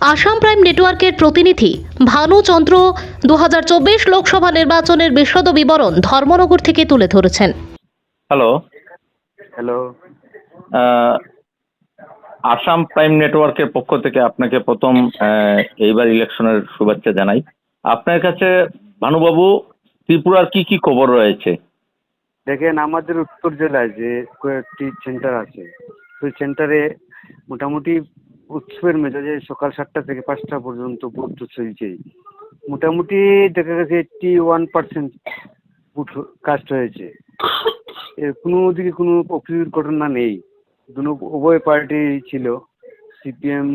Assam prime নেটওয়ার্কের প্রতিনিধি ভানু চন্দ্র 2024 লোকসভা নির্বাচনের বিশদ বিবরণ ধর্মনগর থেকে তুলে ধরেছেন। হ্যালো। হ্যালো। আসাম প্রাইম নেটওয়ার্কের পক্ষ থেকে আপনাকে প্রথম এইবার ইলেকশনের শুভেচ্ছা জানাই। আপনার কাছে ভানুবাবু ত্রিপুরার কি কি খবর রয়েছে? দেখেন, আমাদের উত্তর জেলায় যে কয়েকটি সেন্টার আছে, সেই সেন্টারে মোটামুটি উৎসবের মেজাজে সকাল 7টা থেকে 5টা পর্যন্ত ভোট চলছে। মোটামুটি দেখা গেছে 81% ভোট কাস্ট হয়েছে। এর কোনো দিকে কোনো অপ্রীতিকর ঘটনা নেই। উভয় পার্টি ছিল, সিপিএম,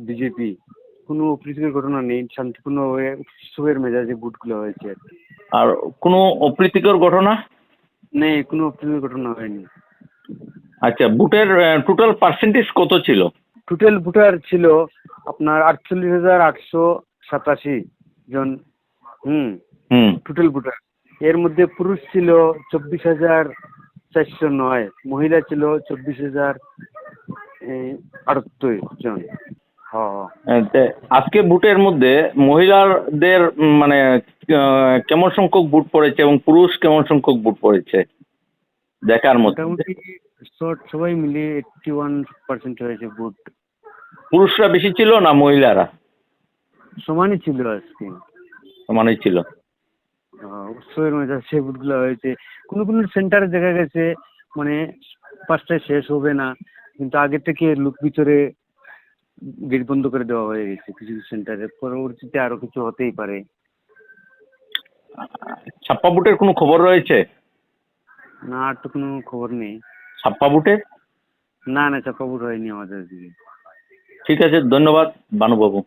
বিজেপি, কোনো অপ্রীতিকর ঘটনা নেই। শান্তিপূর্ণভাবে উৎসবের মেজাজে ভোটগুলো হয়েছে আর কি। আর কোনো অপ্রীতিকর ঘটনা নেই, কোনো অপ্রীতিকর ঘটনা হয়নি। আচ্ছা, ভোটের টোটাল পার্সেন্টেজ কত ছিল? টোটাল ভোটার ছিল আপনার 48,887 জন। হুম টোটাল ভোটার। এর মধ্যে পুরুষ ছিল 24,409, মহিলা ছিল 24,078 জন। হ্যাঁ। আজকে ভোটের মধ্যে মহিলাদের মানে কেমন সংখ্যক ভোট পড়েছে এবং পুরুষ কেমন সংখ্যক ভোট পড়েছে দেখার মধ্যে? মোটামুটি সবাই মিলিয়ে 81% হয়েছে ভোট। পুরুষরা বেশি ছিল না মহিলারা? সমানই ছিল আজকে। সমানই ছিল। উৎসবের মধ্যে সে ভোটগুলো হয়েছে। কোনো কোনো সেন্টারে দেখা গেছে মানে 5টায় শেষ হবে না, কিন্তু আগে থেকে লোক ভিতরে গেট বন্ধ করে দেওয়া হয়ে গেছে কিছু কিছু সেন্টারে। পরবর্তীতে আরো কিছু হতেই পারে। ছাপ্পা ভোটের কোনো খবর রয়েছে? না, আর তো কোনো খবর নেই। ছাপ্পা ভোটের? না, ছাপ্পা ভোট হয়নি আমাদের দিকে। ঠিক আছে, ধন্যবাদ ভানুবাবু।